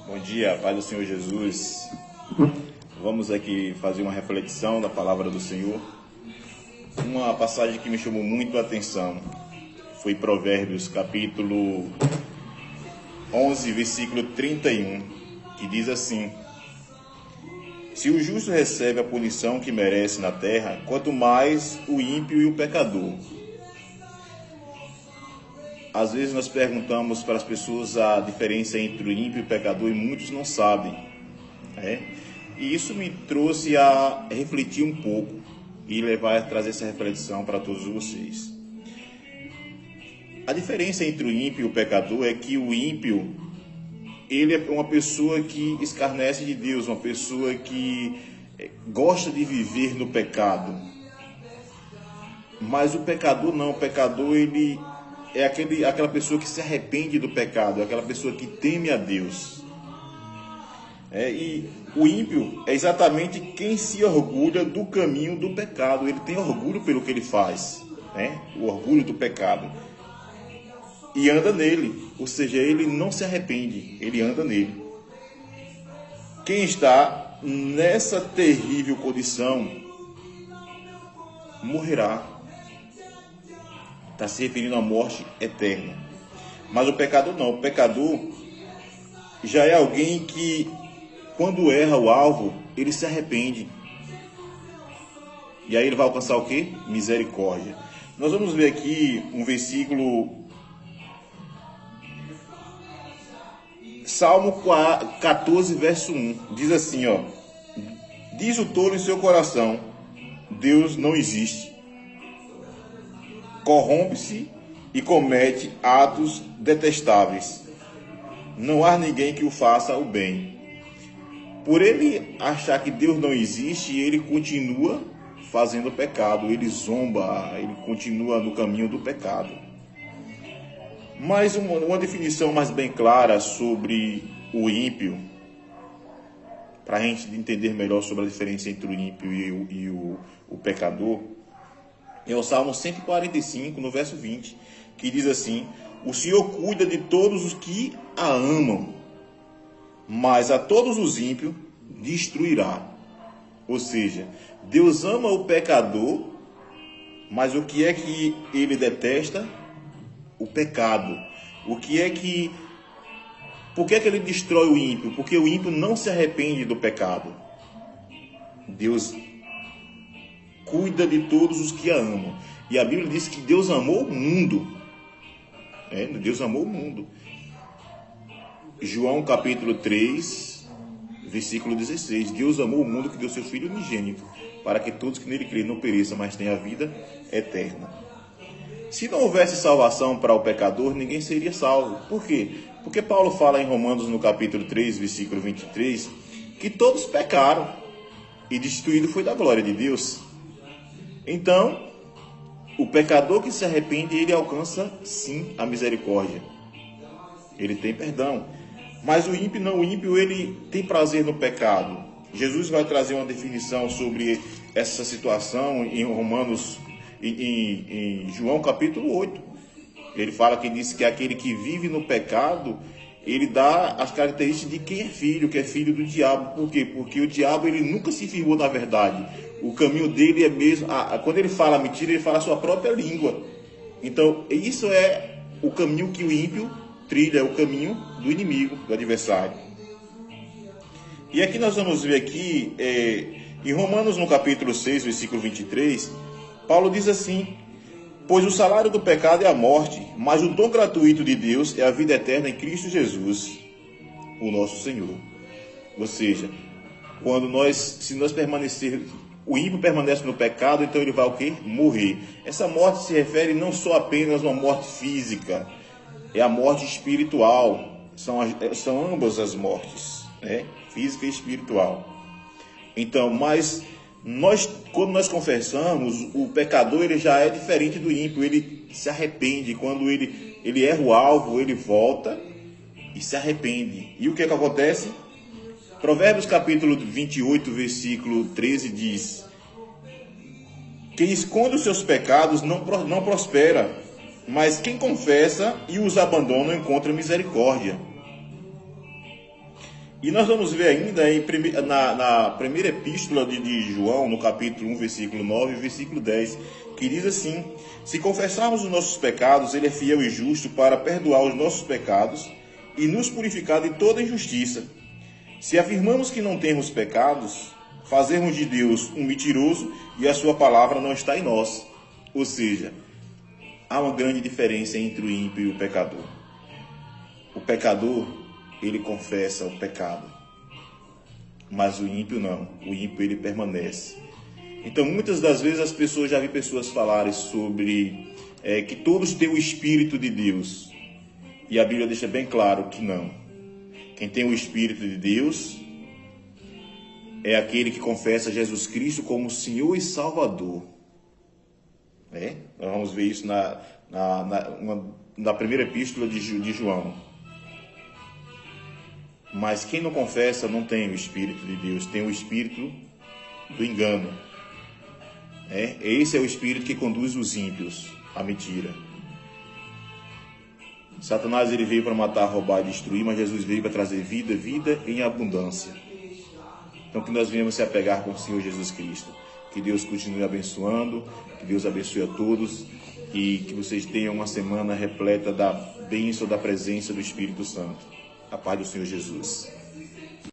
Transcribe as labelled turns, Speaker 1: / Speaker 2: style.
Speaker 1: Bom dia, paz do Senhor Jesus. Vamos aqui fazer uma reflexão da palavra do Senhor. Uma passagem que me chamou muito a atenção foi Provérbios, capítulo 11, versículo 31, que diz assim: se o justo recebe a punição que merece na terra, quanto mais o ímpio e o pecador. Às vezes nós perguntamos para as pessoas a diferença entre o ímpio e o pecador e muitos não sabem. E isso me trouxe a refletir um pouco e trazer essa reflexão para todos vocês. A diferença entre o ímpio e o pecador é que o ímpio, ele é uma pessoa que escarnece de Deus, uma pessoa que gosta de viver no pecado. Mas o pecador não, o pecador ele é aquela pessoa que se arrepende do pecado, é aquela pessoa que teme a Deus. E o ímpio é exatamente quem se orgulha do caminho do pecado, ele tem orgulho pelo que ele faz, o orgulho do pecado. E anda nele, ou seja, ele não se arrepende, ele anda nele. Quem está nessa terrível condição morrerá. Está se referindo à morte eterna. Mas o pecador não. O pecador já é alguém que, quando erra o alvo, ele se arrepende. E aí ele vai alcançar o quê? Misericórdia. Nós vamos ver aqui um versículo, Salmo 14, verso 1. Diz assim, diz o tolo em seu coração: Deus não existe. Corrompe-se e comete atos detestáveis. Não há ninguém que o faça o bem. Por ele achar que Deus não existe, ele continua fazendo pecado, ele zomba, ele continua no caminho do pecado. Mas uma definição mais bem clara sobre o ímpio, para a gente entender melhor sobre a diferença entre o ímpio e o pecador, é o Salmo 145, no verso 20, que diz assim: o Senhor cuida de todos os que a amam, mas a todos os ímpios destruirá. Ou seja, Deus ama o pecador, mas o que é que ele detesta? O pecado. Por que é que ele destrói o ímpio? Porque o ímpio não se arrepende do pecado. Deus cuida de todos os que a amam. E a Bíblia diz que Deus amou o mundo. Deus amou o mundo. João capítulo 3, versículo 16. Deus amou o mundo que deu seu Filho unigênito, para que todos que nele creem não pereçam, mas tenham a vida eterna. Se não houvesse salvação para o pecador, ninguém seria salvo. Por quê? Porque Paulo fala em Romanos no capítulo 3, versículo 23, que todos pecaram e destituído foi da glória de Deus. Então, o pecador que se arrepende, ele alcança sim a misericórdia. Ele tem perdão. Mas o ímpio não, o ímpio ele tem prazer no pecado. Jesus vai trazer uma definição sobre essa situação em Romanos, em João capítulo 8. Ele fala que diz que aquele que vive no pecado, ele dá as características de quem é filho, que é filho do diabo. Por quê? Porque o diabo ele nunca se firmou na verdade. O caminho dele é mesmo... quando ele fala mentira, ele fala a sua própria língua. Então, isso é o caminho que o ímpio trilha, é o caminho do inimigo, do adversário. E aqui nós vamos ver aqui, em Romanos no capítulo 6, versículo 23, Paulo diz assim: pois o salário do pecado é a morte, mas o dom gratuito de Deus é a vida eterna em Cristo Jesus, o nosso Senhor. Ou seja, se nós permanecermos, o ímpio permanece no pecado, então ele vai o quê? Morrer. Essa morte se refere não só apenas a uma morte física, é a morte espiritual. São ambas as mortes, física e espiritual. Então, mas quando nós confessamos, o pecador ele já é diferente do ímpio, ele se arrepende. Quando ele erra o alvo, ele volta e se arrepende. E o que acontece? Provérbios capítulo 28, versículo 13 diz: quem esconde os seus pecados não prospera, mas quem confessa e os abandona encontra misericórdia. E nós vamos ver ainda na primeira epístola de João, no capítulo 1, versículo 9 e versículo 10, que diz assim: se confessarmos os nossos pecados, ele é fiel e justo para perdoar os nossos pecados e nos purificar de toda injustiça. Se afirmamos que não temos pecados, fazemos de Deus um mentiroso e a sua palavra não está em nós. Ou seja, há uma grande diferença entre o ímpio e o pecador. O pecador, ele confessa o pecado, mas o ímpio não. O ímpio, ele permanece. Então, muitas das vezes as pessoas, já vi pessoas falarem sobre que todos têm o Espírito de Deus. E a Bíblia deixa bem claro que não. Quem tem o Espírito de Deus é aquele que confessa Jesus Cristo como Senhor e Salvador. Nós vamos ver isso na primeira epístola de João. Mas quem não confessa não tem o Espírito de Deus, tem o espírito do engano. Esse é o espírito que conduz os ímpios à mentira. Satanás, ele veio para matar, roubar e destruir, mas Jesus veio para trazer vida, vida em abundância. Então que nós venhamos se apegar com o Senhor Jesus Cristo. Que Deus continue abençoando, que Deus abençoe a todos e que vocês tenham uma semana repleta da bênção, da presença do Espírito Santo. A paz do Senhor Jesus.